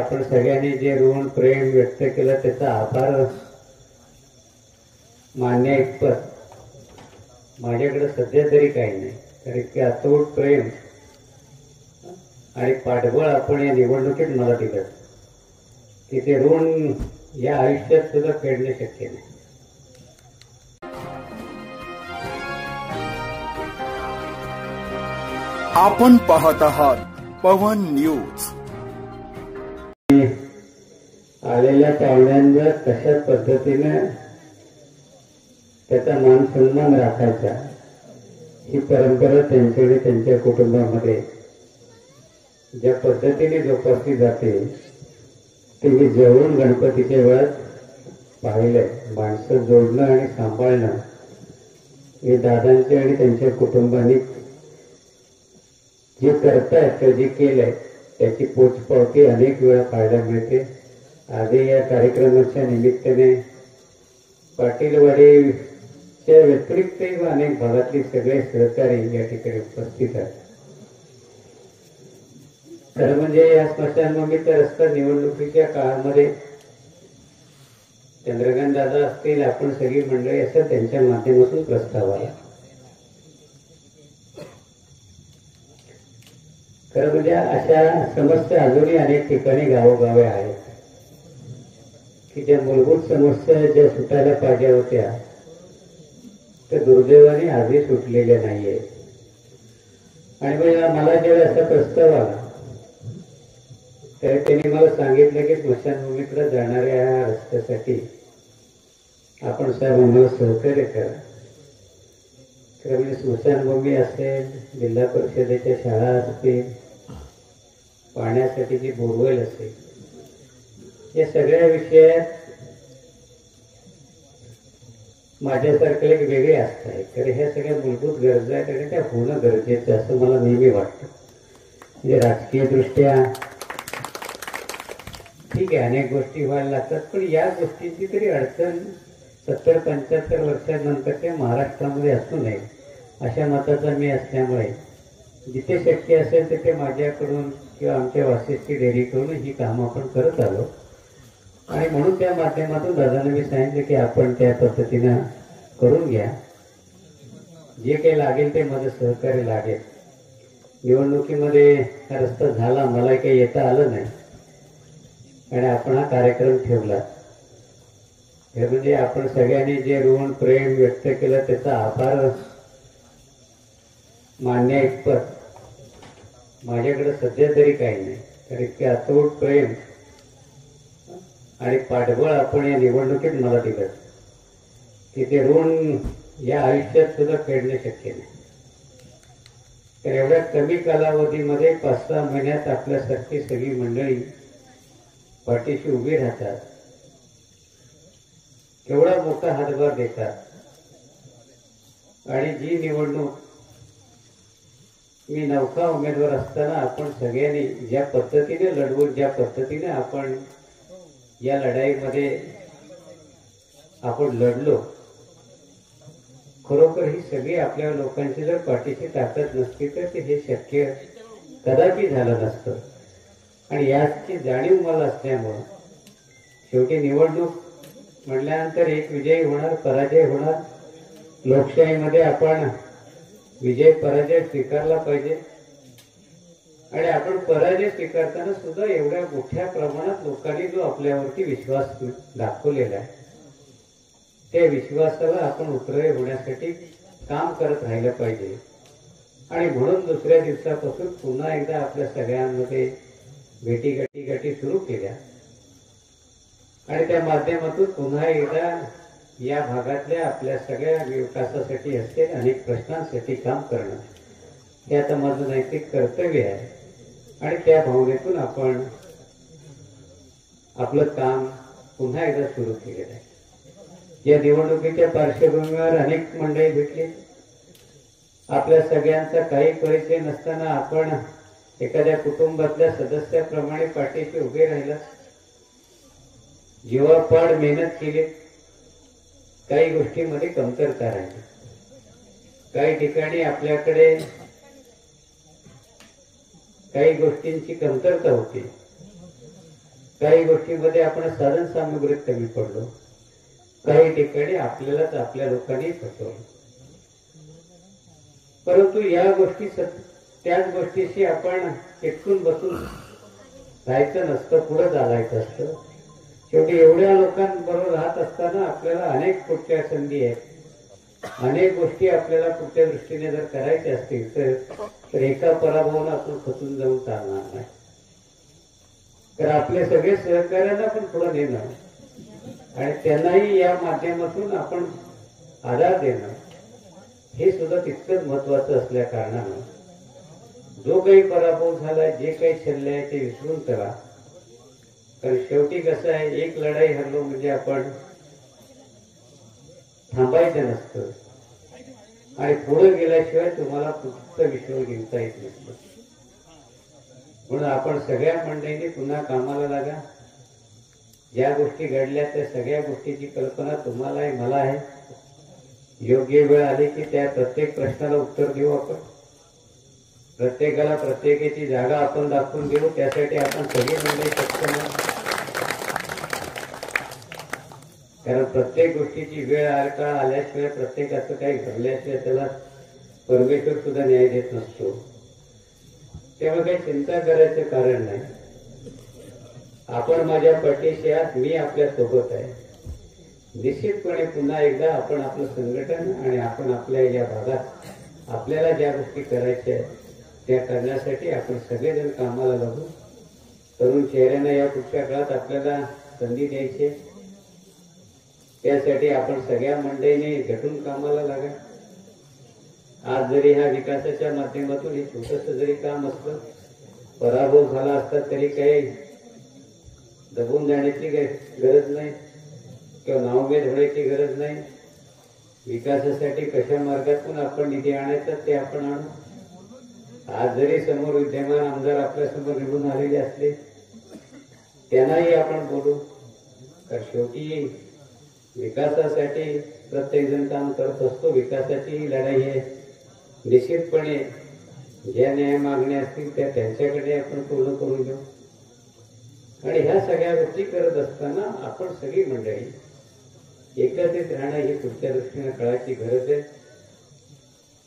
आपण सगळ्यांनी जे ऋण प्रेम व्यक्त केलं त्याचा आभार मान्य इतपत माझ्याकडे सध्या तरी काही नाही. तर इतके अतूट प्रेम आणि पाठबळ आपण या निवडणुकीत मला दिलं की ते ऋण या आयुष्यात सुद्धा फेडणे शक्य नाही. आपण पाहत आहात पवन न्यूज. आलेल्या पाहुण्यांवर कशा पद्धतीने त्याचा मान सन्मान राखायचा ही परंपरा त्यांच्या आणि त्यांच्या कुटुंबामध्ये ज्या पद्धतीने जोपासली जाते ते मी जवळून गणपतीच्या वेळात पाहिलंय. माणसं जोडणं आणि सांभाळणं हे दादांच्या आणि त्यांच्या कुटुंबाने जे करतायत किंवा जे केलंय त्याची पोचपावती अनेक वेळा पाहायला मिळते. आधी या कार्यक्रमाच्या निमित्ताने पाटीलवाडीच्या व्यतिरिक्तही अनेक भागातले सगळे सहकारी या ठिकाणी उपस्थित आहेत. खरं म्हणजे या स्मशानभूमीचा रस्ता निवडणुकीच्या काळामध्ये चंद्रकांत दादा असतील, आपण सगळी मंडळी असं त्यांच्या माध्यमातून प्रस्ताव आला. खरं म्हणजे अशा समस्या अजूनही अनेक ठिकाणी गावोगावे आहेत की ज्या मूलभूत समस्या ज्या सुटायला पाहिजे होत्या त्या दुर्दैवाने आजही सुटलेल्या नाहीये. आणि मला जेव्हा असा प्रस्ताव आला तर त्यांनी मला सांगितलं की स्मशानभूमीकडे जाणाऱ्या या रस्त्यासाठी आपण साहेब आम्हाला सहकार्य करा. खरं म्हणजे स्मशानभूमी असेल, जिल्हा परिषदेच्या शाळा असतील, पाण्यासाठी जी बोरवेल असेल, या सगळ्या विषयात माझ्यासारखं एक वेगळे आस्था आहे. तर ह्या सगळ्या मूलभूत गरजा आहेत आणि त्या होणं गरजेचं असं मला नेहमी वाटतं. म्हणजे राजकीय दृष्ट्या ठीक आहे, अनेक गोष्टी व्हायला लागतात, पण या गोष्टींची तरी अडचण 70-75 वर्षांनंतरच्या महाराष्ट्रामध्ये असू नये अशा मताचा मी असल्यामुळे जिथे शक्य असेल तिथे माझ्याकडून किंवा आमच्या वासिष्ठी डेअरीकडून ही कामं आपण करत आलो. आणि म्हणून त्या माध्यमातून दादांना मी सांगितलं की आपण त्या पद्धतीनं करून घ्या, जे काही लागेल ते माझं सहकार्य लागेल. निवडणुकीमध्ये हा रस्ता झाला, मला काही येता आलं नाही आणि आपण हा कार्यक्रम ठेवला. हे म्हणजे आपण सगळ्यांनी जे ऋण प्रेम व्यक्त केलं त्याचा आभार मान्य इतपत माझ्याकडे सध्या तरी काही नाही. तर इतके अतूट प्रेम आणि पाठबळ आपण या निवडणुकीत मला दिलं की ते ऋण या आयुष्यात सुद्धा फेडणे शक्य नाही. तर एवढ्या कमी कालावधीमध्ये 5-6 महिन्यात आपल्यासारखी सगळी मंडळी पाठीशी उभी राहतात, केवढा मोठा हातभार देतात. आणि जी निवडणूक मी नवखा उमेदवार असताना आपण सगळ्यांनी ज्या पद्धतीने लढवून, ज्या पद्धतीने आपण या लढाईमध्ये आपण लढलो, खरोखर ही सगळी आपल्या लोकांची जर पाठीशी ताकद नसती तर हे शक्य कदापि झालं नसतं. आणि याची जाणीव मला असल्यामुळं शेवटी निवडणूक म्हटल्यानंतर एक विजयी होणार, पराजय होणार. लोकशाहीमध्ये आपण विजय पराजय स्वीकारला पाहिजे. आणि आपण पराजय स्वीकारताना सुद्धा एवढ्या मोठ्या प्रमाणात लोकांनी जो आपल्यावरती विश्वास दाखवलेला आहे त्या विश्वासाला आपण उत्तरे होण्यासाठी काम करत राहिलं पाहिजे. आणि म्हणून दुसऱ्या दिवसापासून पुन्हा एकदा आपल्या सगळ्यांमध्ये भेटी सुरू केल्या आणि त्या माध्यमातून पुन्हा एकदा या भागातल्या आपल्या सगळ्या विकासासाठी असलेल्या अनेक प्रश्नांसाठी काम करणं हे आता माझं नैतिक कर्तव्य आहे. आणि त्या भावनेतून आपण आपलं काम पुन्हा एकदा सुरू केलेलं आहे. या निवडणुकीच्या पार्श्वभूमीवर अनेक मंडळी भेटली. आपल्या सगळ्यांचा काही परिचय नसताना आपण एखाद्या कुटुंबातल्या सदस्याप्रमाणे पाठीशी उभे राहिला, जीवापाड मेहनत केली. काही गोष्टींमध्ये कमतरता राहिली, काही ठिकाणी आपल्याकडे काही गोष्टींची कमतरता होती. काही गोष्टीमध्ये आपण साधन सामग्रीत कमी पडलो, काही ठिकाणी आपल्यालाच आपल्या लोकांनी फसवलं. परंतु या गोष्टी त्याच गोष्टीशी आपण चिटकून बसून राहायचं नसतं, पुढे चालायचं असतं. शेवटी एवढ्या लोकांबरोबर राहत असताना आपल्याला अनेक पुढच्या संधी आहेत, अनेक गोष्टी आपल्याला पुढच्या दृष्टीने जर करायच्या असतील तर एका पराभवानं आपण खचून जाऊन चालणार नाही. तर आपले सगळे सहकार्यांना पण पुढे नेणं आणि त्यांनाही या माध्यमातून आपण आधार देणं हे सुद्धा तितकंच महत्वाचं असल्या कारणानं जो काही पराभव झाला, जे काही छल्ले आहे ते विसरून करा. कारण शेवटी कसं आहे, एक लढाई हरलो म्हणजे आपण थांबायचं नसतं आणि पुढे गेल्याशिवाय तुम्हाला पुढचं विश्व घेता येत नसतं. म्हणून आपण सगळ्या मंडळींनी पुन्हा कामाला लागा. ज्या गोष्टी घडल्या त्या सगळ्या गोष्टीची कल्पना तुम्हाला आहे, मला आहे. योग्य वेळ आली की त्या प्रत्येक प्रश्नाला उत्तर देऊ आपण. प्रत्येकाला प्रत्येकाची जागा आपण दाखवून देऊ. त्यासाठी आपण सगळी मंडळी सक्षम आहोत. कारण प्रत्येक गोष्टीची वेळ काळ आल्याशिवाय, प्रत्येकाचं काही घडल्याशिवाय त्याला परमेश्वर सुद्धा न्याय देत नसतो. त्यामुळे काही चिंता करायचं कारण नाही. आपण माझ्या पाठीशी आहात, मी आपल्या सोबत आहे. निश्चितपणे पुन्हा एकदा आपण आपलं संघटन आणि आपण आपल्या या भागात आपल्याला ज्या गोष्टी करायच्या आहेत त्या करण्यासाठी आपण सगळेजण कामाला लागू. तरुण चेहऱ्यांना या पुढच्या काळात आपल्याला संधी द्यायची. त्यासाठी आपण सगळ्या मंडळीने झटून कामाला लागा. आज जरी ह्या विकासाच्या माध्यमातून हे छोटंसं जरी काम असलं, पराभव झाला असता तरी काही दबून जाण्याची गरज नाही किंवा नावभेद होण्याची गरज नाही. विकासासाठी कशा मार्गातून आपण निधी आणायचा ते आपण आणू. आज जरी समोर विद्यमान आमदार आपल्यासमोर निवडून आलेले असले त्यांनाही आपण बोलू. तर शेवटी विकासासाठी प्रत्येक जण काम करत असतो. विकासाची ही लढाई आहे. निश्चितपणे ज्या न्याय मागण्या असतील त्या त्यांच्याकडे आपण पूर्ण करून घेऊ. आणि ह्या सगळ्या गोष्टी करत असताना आपण सगळी मंडळी एकत्रित राहणं ही पुढच्या दृष्टीने कळायची गरज आहे.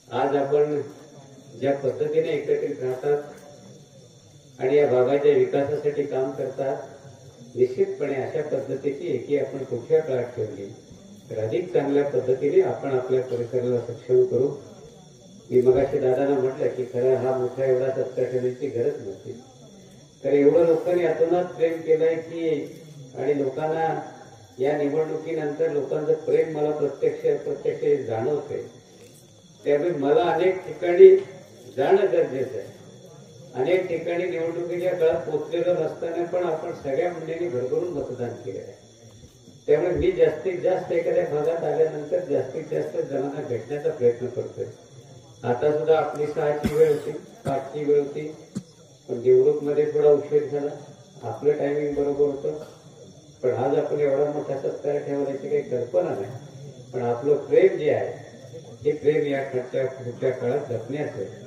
आज आपण ज्या पद्धतीने एकत्रित राहतात आणि या भागाच्या विकासासाठी काम करतात, निश्चितपणे अशा पद्धतीची एकी आपण पुढच्या काळात ठेवली तर अधिक चांगल्या पद्धतीने आपण आपल्या परिसराला सक्षम करू. मी मगाशी दादांना म्हटलं की खरं हा मोठा एवढा सत्कार ठेवण्याची गरज नव्हती. तर एवढं लोकांनी अतोनात प्रेम केलंय की, आणि लोकांना या निवडणुकीनंतर लोकांचं प्रेम मला प्रत्यक्ष जाणवतंय. त्यामुळे मला अनेक ठिकाणी जाणं गरजेचं आहे. अनेक ठिकाणी निवडणुकीच्या काळात पोहोचलेलं नसताना पण आपण सगळ्या मंडळींनी भरभरून मतदान केलं आहे. त्यामुळे मी जास्तीत जास्त एखाद्या भागात आल्यानंतर जास्तीत जास्त जणांना भेटण्याचा प्रयत्न करतोय. आता सुद्धा आपली 6ची वेळ होती, 5ची वेळ होती, पण निवडणूकमध्ये थोडा उशीर झाला. आपलं टायमिंग बरोबर होतं, पण आज आपण एवढा मोठा सत्कार ठेवण्याची काही कल्पना नाही. पण आपलं प्रेम जे आहे हे प्रेम या पुढच्या काळात जपण्याचं.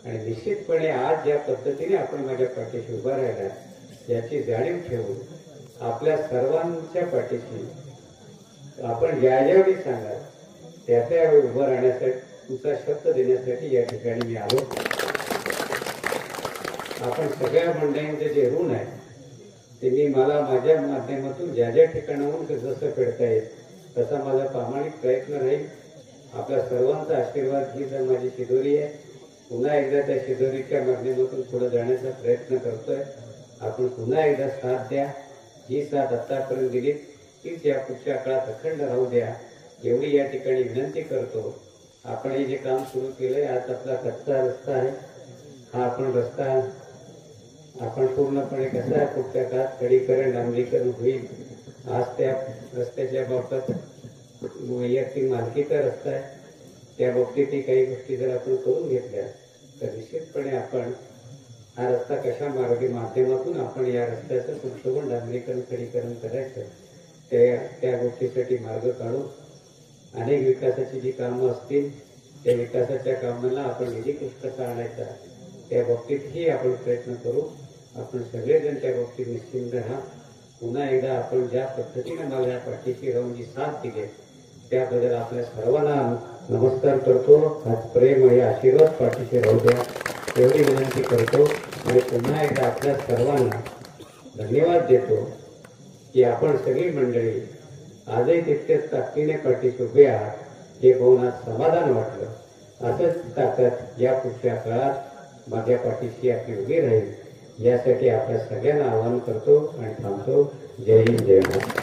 आणि निश्चितपणे आज ज्या पद्धतीने आपण माझ्या पाठीशी उभा राहिला याची जाणीव ठेवून आपल्या सर्वांच्या पाठीशी आपण ज्यावेळी सांगा त्या उभं राहण्यासाठी, तुमचा शब्द देण्यासाठी या ठिकाणी मी आलो. आपण सगळ्या मंडळींचे जे ऋण आहे ते मी मला माझ्या माध्यमातून ज्या ज्या ठिकाणाहून जसं फेडता येईल तसा माझा प्रामाणिक प्रयत्न राहील. आपल्या सर्वांचा आशीर्वाद ही जर माझी शिदोरी आहे. पुन्हा एकदा त्या शिदोरीच्या माध्यमातून पुढे जाण्याचा प्रयत्न करतोय. आपण पुन्हा एकदा साथ द्या. ही साथ आतापर्यंत दिली तीच या पुढच्या काळात अखंड राहू द्या एवढी या ठिकाणी विनंती करतो. आपण हे जे काम सुरू केलंय, आज आपला कच्चा रस्ता आहे, हा आपण रस्ता आपण पूर्णपणे कसा आहे पुढच्या काळात खडीकरण डांबरीकरण होईल. आज त्या रस्त्याच्या बाबतीत वैयक्तिक मालकीचा रस्ता आहे, त्या बाबतीतही काही गोष्टी जर आपण करून घेतल्या तर निश्चितपणे आपण हा रस्ता कशा माध्यमातून आपण या रस्त्याचं संशोधन डांबरीकरण खडीकरण करायचं त्या गोष्टीसाठी मार्ग काढू. अनेक विकासाची जी कामं असतील त्या विकासाच्या कामांना आपण निधी कसा आणायचा त्या बाबतीतही आपण प्रयत्न करू. आपण सगळेजण त्या बाबतीत निश्चिंत राहा. पुन्हा एकदा आपण ज्या पद्धतीने मला या पाठीशी राहून जी साथ दिली त्याबद्दल आपल्या सर्वांना नमस्कार करतो. आज प्रेम आणि आशीर्वाद पाठीशी राहू द्या एवढी विनंती करतो आणि पुन्हा एकदा आपल्या सर्वांना धन्यवाद देतो की आपण सगळी मंडळी आजही तितक्याच ताकदीने पाठीशी उभे आहात हे पाहून आज समाधान वाटलं. असंच ताकद या पुढच्या काळात माझ्या पाठीशी आपली उभी राहील यासाठी आपल्या सगळ्यांना आवाहन करतो आणि थांबतो. जय हिंद जय महाराष्ट्र.